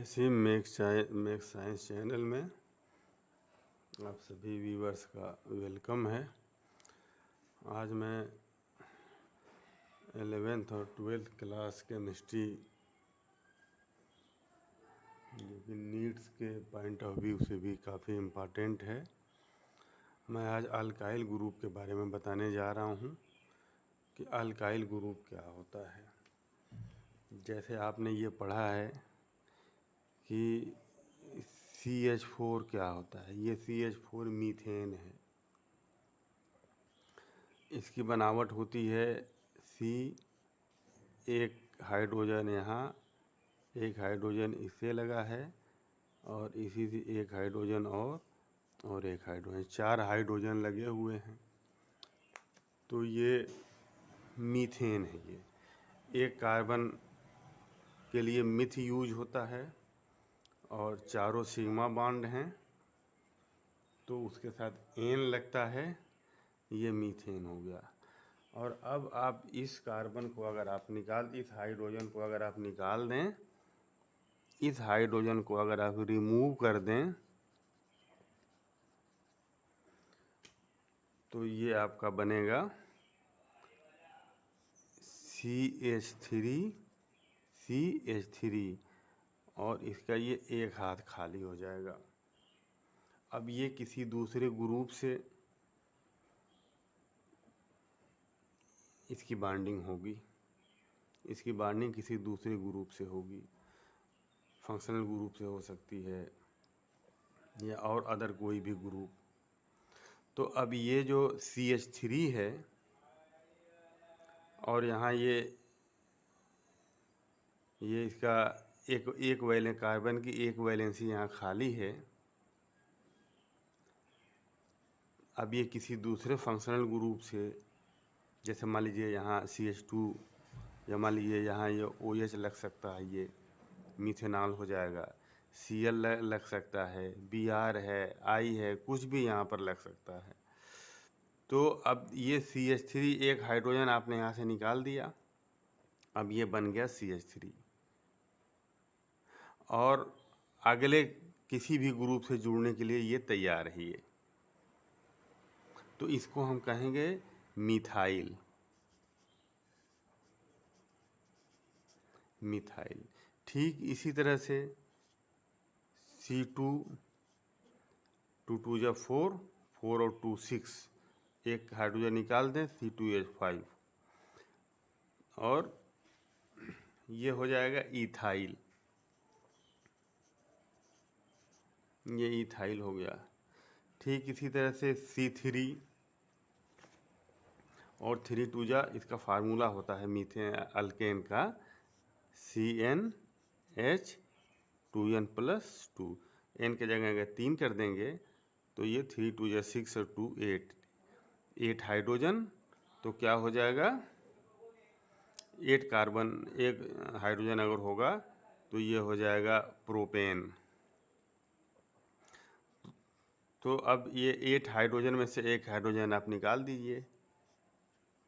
इसी make science channel में आप सभी व्यूवर्स का वेलकम है। आज मैं 11th और 12th क्लास केमिस्ट्री जो कि नीट्स के पॉइंट ऑफ व्यू से भी काफ़ी इम्पोर्टेंट है। मैं आज अल्काइल ग्रुप के बारे में बताने जा रहा हूँ कि अल्काइल ग्रुप क्या होता है। जैसे आपने ये पढ़ा है कि CH4 क्या होता है। ये CH4 मीथेन है। इसकी बनावट होती है C, एक हाइड्रोजन यहाँ, एक हाइड्रोजन इससे लगा है और इसी से एक हाइड्रोजन और एक हाइड्रोजन, 4 हाइड्रोजन लगे हुए हैं। तो ये मीथेन है। ये एक कार्बन के लिए मिथ यूज होता है और चारों सिग्मा बॉन्ड हैं, तो उसके साथ एन लगता है, ये मीथेन हो गया। और अब आप इस कार्बन को अगर आप इस हाइड्रोजन को अगर आप निकाल दें, इस हाइड्रोजन को अगर आप रिमूव कर दें, तो ये आपका बनेगा CH3 और इसका ये एक हाथ खाली हो जाएगा। अब ये किसी दूसरे ग्रुप से इसकी बॉन्डिंग होगी, इसकी बॉन्डिंग किसी दूसरे ग्रुप से होगी, फंक्शनल ग्रुप से हो सकती है या और अदर कोई भी ग्रुप। तो अब ये जो CH3 है और यहाँ ये इसका एक वैलेंस कार्बन की एक वैलेंसी यहाँ खाली है। अब ये किसी दूसरे फंक्शनल ग्रुप से, जैसे मान लीजिए यहाँ CH2 या मान लीजिए यहाँ ये OH लग सकता है, ये मीथेनॉल हो जाएगा। Cl लग सकता है, Br है, I है, कुछ भी यहाँ पर लग सकता है। तो अब ये CH3 एक हाइड्रोजन आपने यहाँ से निकाल दिया, अब ये बन गया CH3 और अगले किसी भी ग्रुप से जुड़ने के लिए ये तैयार है। ये तो इसको हम कहेंगे मिथाइल। ठीक इसी तरह से C2 2 2 जा 4 और 2 6, एक हाइड्रोजन निकाल दें C2H5 और ये हो जाएगा इथाइल। ये इथाइल हो गया। ठीक इसी तरह से C3 और 3 2 जा, इसका फार्मूला होता है मीथेन अल्केन का CnH2n+2। n के जगह अगर 3 कर देंगे तो ये 3 2 जा 6 और 2 8 हाइड्रोजन। तो क्या हो जाएगा, 8 कार्बन, एक हाइड्रोजन अगर होगा तो ये हो जाएगा प्रोपेन। तो अब ये 8 हाइड्रोजन में से एक हाइड्रोजन आप निकाल दीजिए,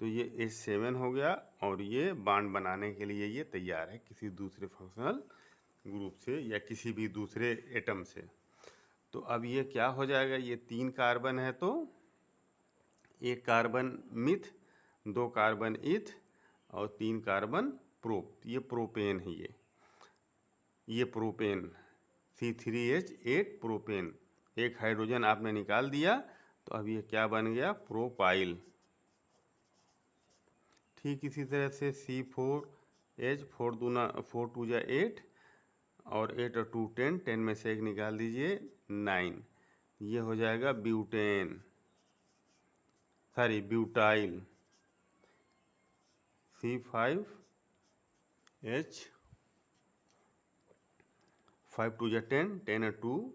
तो ये H7 हो गया और ये बॉन्ड बनाने के लिए ये तैयार है किसी दूसरे फंक्शनल ग्रुप से या किसी भी दूसरे एटम से। तो अब ये क्या हो जाएगा, ये 3 कार्बन है तो एक कार्बन मिथ, 2 कार्बन इथ और 3 कार्बन प्रोप, ये प्रोपेन है। ये प्रोपेन C3H8 प्रोपेन, एक हाइड्रोजन आपने निकाल दिया, तो अब ये क्या बन गया, प्रोपाइल। ठीक इसी तरह से C4H 4 2 जा 8 और 8 और 2 10, 10 में से एक निकाल दीजिए 9, ये हो जाएगा ब्यूटाइल। C5H 5 2 जा 10, 10 और 2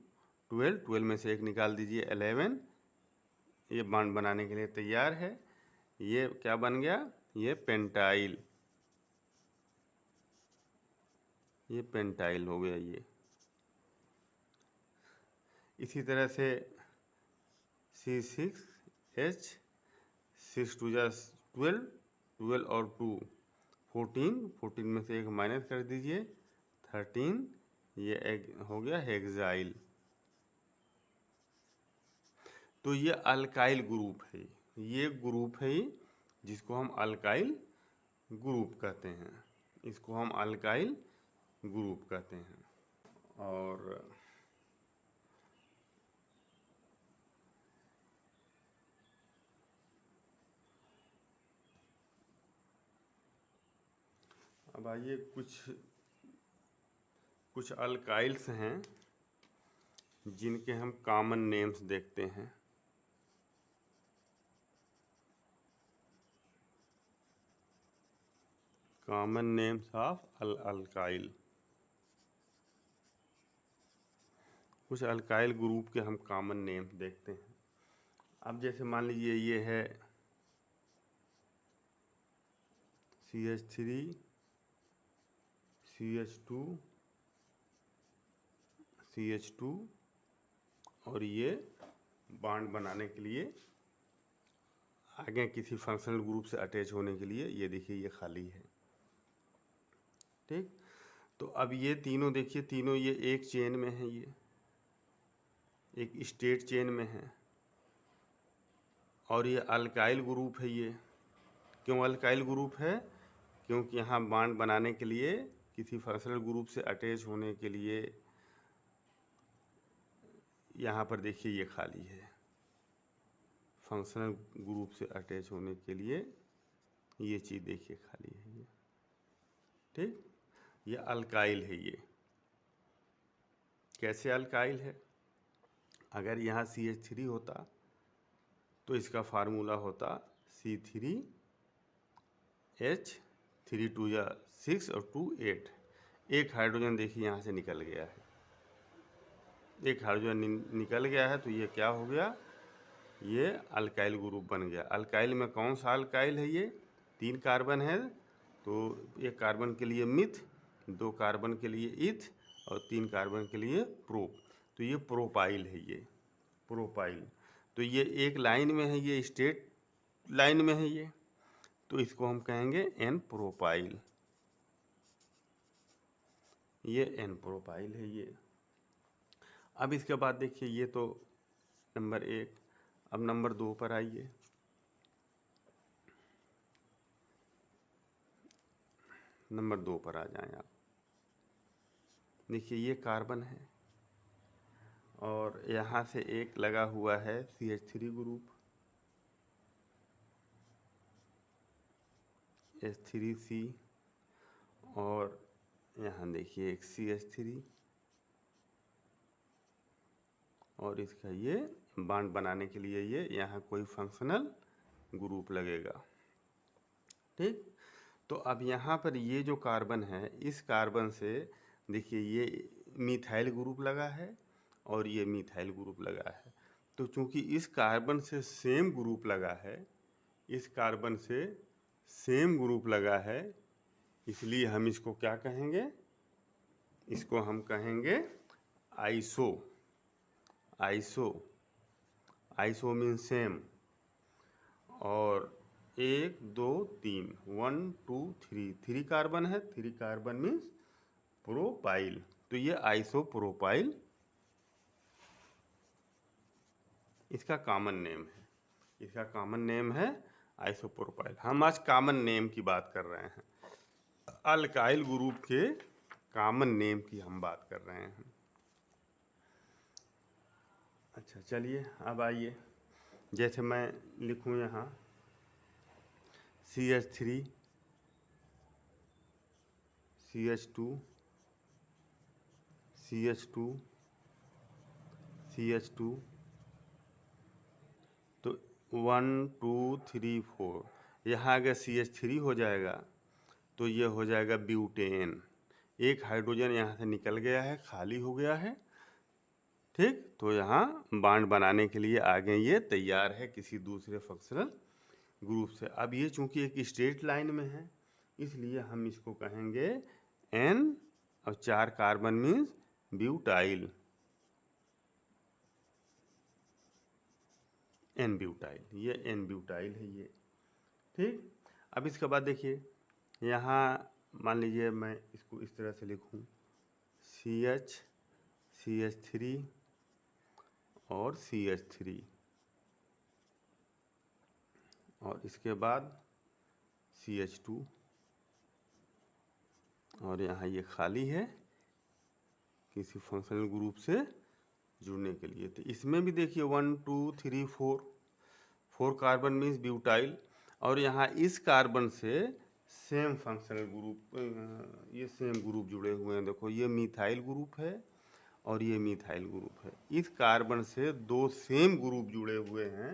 12, 12 में से एक निकाल दीजिए 11, ये बॉन्ड बनाने के लिए तैयार है। ये क्या बन गया, ये पेंटाइल। ये पेंटाइल हो गया। ये इसी तरह से C6H 6 2 जा 12, 12 और 2 14, 14 में से एक माइनस कर दीजिए 13, ये हो गया हेक्साइल। तो ये अल्काइल ग्रुप है, ये ग्रुप है जिसको हम अल्काइल ग्रुप कहते हैं, इसको हम अल्काइल ग्रुप कहते हैं। और अब आइए कुछ अल्काइल्स हैं जिनके हम कॉमन नेम्स देखते हैं। Common names of alkyl. कुछ अल्काइल ग्रुप के हम कॉमन नेम्स देखते हैं। अब जैसे मान लीजिए ये है CH3 CH2 CH2 और ये बॉन्ड बनाने के लिए आगे किसी फंक्शनल ग्रुप से अटैच होने के लिए ये देखिए ये खाली है। ठीक, तो अब ये तीनों देखिए, तीनों ये एक चेन में है, ये एक स्टेट चेन में है और ये अल्काइल ग्रुप है। ये क्यों अल्काइल ग्रुप है? क्योंकि यहाँ बॉन्ड बनाने के लिए किसी फंक्शनल ग्रुप से अटैच होने के लिए यहाँ पर देखिए ये खाली है। फंक्शनल ग्रुप से अटैच होने के लिए ये चीज़ देखिए खाली है ये। ठीक, ये अल्काइल है। ये कैसे अल्काइल है? अगर यहाँ CH3 होता तो इसका फार्मूला होता C3H3 2 या 6 और 2 8। एक हाइड्रोजन देखिए यहाँ से निकल गया है, एक हाइड्रोजन निकल गया है, तो ये क्या हो गया? ये अल्काइल ग्रुप बन गया। अल्काइल में कौन सा अल्काइल है? ये 3 कार्बन है, तो एक कार्बन के लिए मिथ, 2 कार्बन के लिए इथ और 3 कार्बन के लिए प्रो, तो ये प्रोपाइल है। ये प्रोपाइल, तो ये एक लाइन में है, ये स्ट्रेट लाइन में है ये, तो इसको हम कहेंगे एन प्रोपाइल। ये एन प्रोपाइल है ये। अब इसके बाद देखिए ये तो नंबर 1। अब नंबर 2 पर आइए। नंबर 2 पर आ जाएं आप। देखिए ये कार्बन है और यहाँ से एक लगा हुआ है CH3 ग्रुप, H3C, और यहाँ देखिए एक CH3 और इसका ये बॉन्ड बनाने के लिए ये यहाँ कोई फंक्शनल ग्रुप लगेगा। ठीक, तो अब यहाँ पर ये जो कार्बन है, इस कार्बन से देखिए ये मिथाइल ग्रुप लगा है और ये मिथाइल ग्रुप लगा है। तो चूंकि इस कार्बन से सेम ग्रुप लगा है, इस कार्बन से सेम ग्रुप लगा है, इसलिए हम इसको क्या कहेंगे? इसको हम कहेंगे iso. Iso, iso mean same. और 1 2 3 1 2 3 3 कार्बन है, 3 कार्बन मीन्स प्रोपाइल, तो ये आइसोप्रोपाइल इसका कॉमन नेम है। इसका कॉमन नेम है आइसोप्रोपाइल। हम आज कॉमन नेम की बात कर रहे हैं, अल्काइल ग्रुप के कॉमन नेम की हम बात कर रहे हैं। अच्छा चलिए, अब आइए, जैसे मैं लिखूं यहाँ CH3 CH2 CH2 CH2, तो 1 2 3 4, यहाँ अगर CH3 हो जाएगा तो ये हो जाएगा ब्यूटेन। एक हाइड्रोजन यहाँ से निकल गया है, खाली हो गया है। ठीक, तो यहाँ बॉन्ड बनाने के लिए आगे ये तैयार है किसी दूसरे फंक्शनल ग्रुप से। अब ये चूंकि एक स्ट्रेट लाइन में है, इसलिए हम इसको कहेंगे N और 4 carbon means butyl, N butyl, ये N ब्यूटाइल है ये। ठीक, अब इसके बाद देखिए यहाँ मान लीजिए मैं इसको इस तरह से लिखूँ CH, CH3 और CH3, और इसके बाद CH2, और यहाँ ये खाली है किसी फंक्शनल ग्रुप से जुड़ने के लिए। तो इसमें भी देखिए 1 2 3 4 कार्बन मीन्स ब्यूटाइल, और यहाँ इस कार्बन से सेम फंक्शनल ग्रुप, ये सेम ग्रुप जुड़े हुए हैं। देखो ये मिथाइल ग्रुप है और ये मिथाइल ग्रुप है। इस कार्बन से दो सेम ग्रुप जुड़े हुए हैं,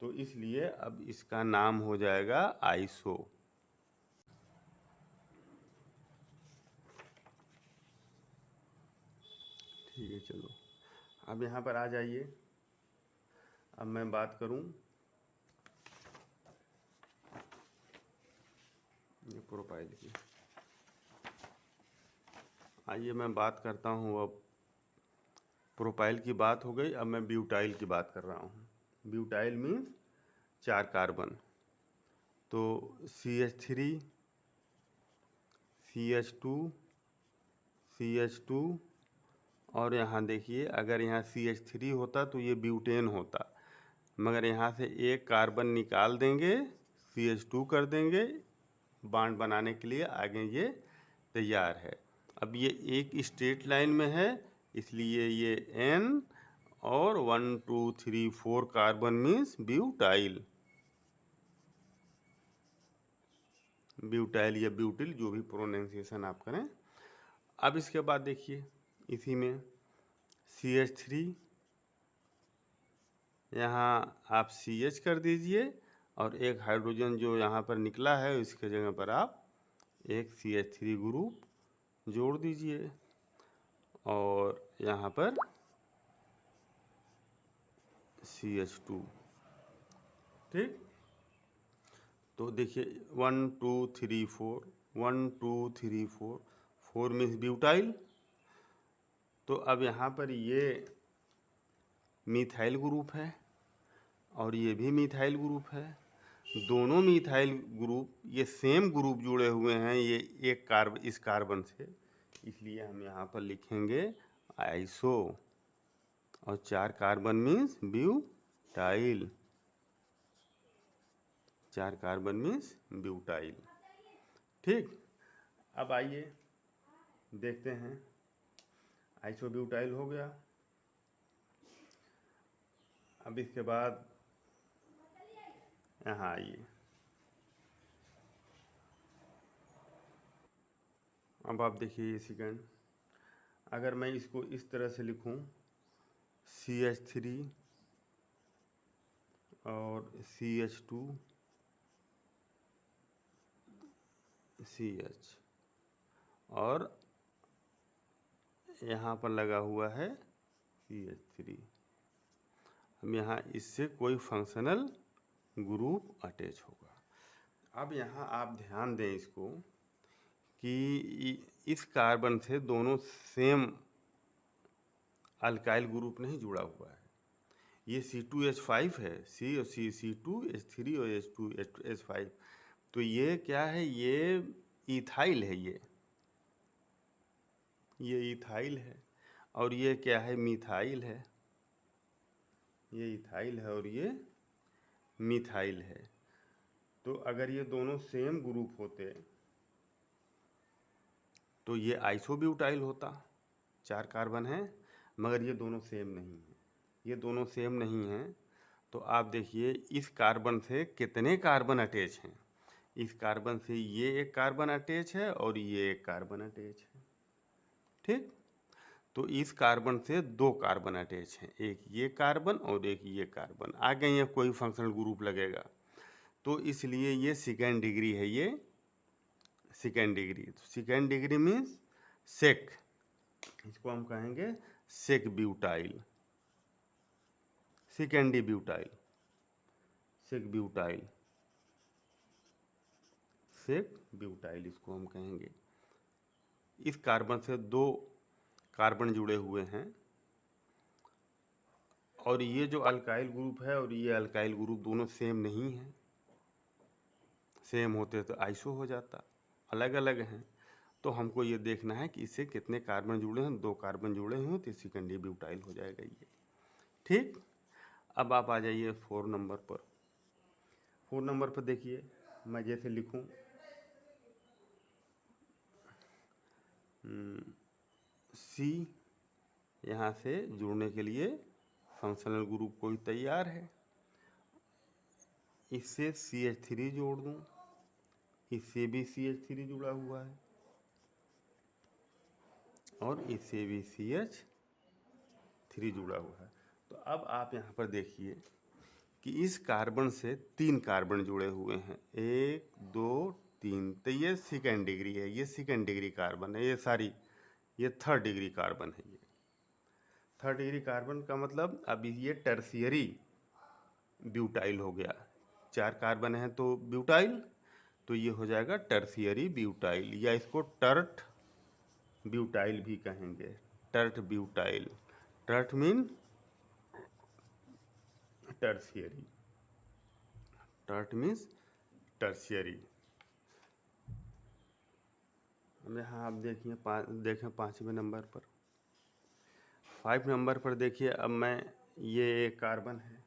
तो इसलिए अब इसका नाम हो जाएगा आइसो। ठीक है, चलो अब यहाँ पर आ जाइए। अब मैं बात करूँ, ये प्रोपाइल की, आइए मैं बात करता हूँ। अब प्रोपाइल की बात हो गई, अब मैं ब्यूटाइल की बात कर रहा हूँ। ब्यूटाइल मीन्स 4 कार्बन, तो CH3, CH2, CH2, और यहाँ देखिए अगर यहाँ CH3 होता तो ये ब्यूटेन होता, मगर यहाँ से एक कार्बन निकाल देंगे, CH2 कर देंगे, बॉन्ड बनाने के लिए आगे ये तैयार है। अब ये एक स्ट्रेट लाइन में है, इसलिए ये N और 1 2 3 4 कार्बन मीन्स ब्यूटाइल, ब्यूटाइल या ब्यूटिल, जो भी प्रोनाउंसिएशन आप करें। अब इसके बाद देखिए इसी में CH3, यहाँ आप CH कर दीजिए, और एक हाइड्रोजन जो यहाँ पर निकला है इसके जगह पर आप एक CH3 ग्रुप जोड़ दीजिए, और यहाँ पर CH2। ठीक, तो देखिए 1 2 3 4, 1 2 3 4, 4 मीन्स ब्यूटाइल। तो अब यहाँ पर ये मिथाइल ग्रुप है और ये भी मिथाइल ग्रुप है, दोनों मिथाइल ग्रुप ये सेम ग्रुप जुड़े हुए हैं, ये एक कार्बन इस कार्बन से, इसलिए हम यहाँ पर लिखेंगे आइसो, और 4 carbon means butyl, 4 carbon means butyl. ठीक, अब आइए देखते हैं, आइसो ब्यूटाइल हो गया। अब इसके बाद यहाँ आइए, अब आप देखिए ये सेकंड, अगर मैं इसको इस तरह से लिखूं CH3 और CH2 CH, और यहाँ पर लगा हुआ है CH3, हम यहाँ इससे कोई फंक्शनल ग्रुप अटैच होगा। अब यहाँ आप ध्यान दें इसको कि इस कार्बन से दोनों सेम अल्काइल ग्रुप नहीं जुड़ा हुआ है, ये C2H5 है, C2H3 और H2H5, तो ये क्या है, ये इथाइल है, ये इथाइल है, और ये क्या है, मिथाइल है, ये इथाइल है और ये मिथाइल है। तो अगर ये दोनों सेम ग्रुप होते तो ये आइसोब्यूटाइल होता, 4 कार्बन है, मगर ये दोनों सेम नहीं है, ये दोनों सेम नहीं हैं। तो आप देखिए इस कार्बन से कितने कार्बन अटैच हैं, इस कार्बन से ये एक कार्बन अटैच है और ये एक कार्बन अटैच है। ठीक, तो इस कार्बन से 2 कार्बन अटैच हैं, एक ये कार्बन और एक ये कार्बन, आगे ये कोई फंक्शनल ग्रुप लगेगा, तो इसलिए ये सेकेंड डिग्री है, ये सेकेंड डिग्री। तो सेकेंड डिग्री मीन्स सेक, इसको हम कहेंगे sec butyl, secondary butyl, sec butyl, sec butyl इसको हम कहेंगे। इस कार्बन से 2 कार्बन जुड़े हुए हैं, और ये जो अल्काइल ग्रुप है और ये अल्काइल ग्रुप दोनों सेम नहीं है, सेम होते तो आइसो हो जाता, अलग अलग हैं। तो हमको ये देखना है कि इससे कितने कार्बन जुड़े हैं। 2 कार्बन जुड़े हुए हैं तो सेकेंडरी ब्यूटाइल हो जाएगा ये। ठीक, अब आप आ जाइए 4 नंबर पर। 4 नंबर पर देखिए, मैं जैसे लिखूं सी, यहाँ से जुड़ने के लिए फंक्शनल ग्रुप कोई तैयार है। इससे CH3 जोड़ दूं, इससे भी CH3 जुड़ा हुआ है और इससे भी CH3 जुड़ा हुआ है। तो अब आप यहाँ पर देखिए कि इस कार्बन से 3 कार्बन जुड़े हुए हैं, 1 2 3। तो ये सेकेंड डिग्री है, ये सेकेंड डिग्री कार्बन है, ये थर्ड डिग्री कार्बन है। ये थर्ड डिग्री कार्बन का मतलब अब ये टर्शियरी ब्यूटाइल हो गया। 4 कार्बन है तो ब्यूटाइल, तो ये हो जाएगा टर्शियरी ब्यूटाइल, या इसको टर्ट ब्यूटाइल भी कहेंगे। Tert butyl, tert mean tertiary, tert means tertiary. अब यहाँ आप देखिए देखें 5वें नंबर पर। 5 नंबर पर देखिए, अब मैं ये एक कार्बन है,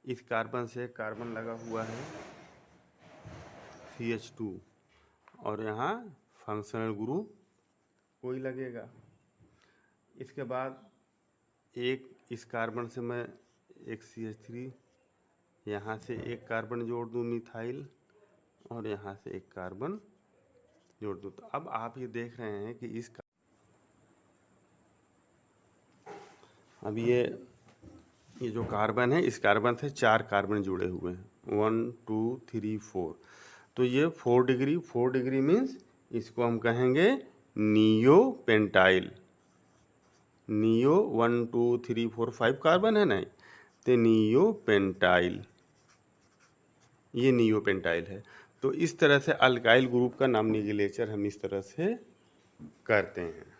इस कार्बन से कार्बन लगा हुआ है CH2 और यहाँ फंक्शनल ग्रुप कोई लगेगा। इसके बाद एक इस कार्बन से मैं एक CH3, यहाँ से एक कार्बन जोड़ दूँ मिथाइल और यहाँ से एक कार्बन जोड़ दूँ। तो अब आप ये देख रहे हैं कि अब ये जो कार्बन है, इस कार्बन से 4 कार्बन जुड़े हुए हैं, 1 2 3 4। तो ये 4 डिग्री मीन्स इसको हम कहेंगे नियो पेंटाइल। नियो 1 2 3 4 5 कार्बन है ना, तो नियो पेंटाइल, ये नियो पेंटाइल है। तो इस तरह से अल्काइल ग्रुप का नाम निगलेचर हम इस तरह से करते हैं।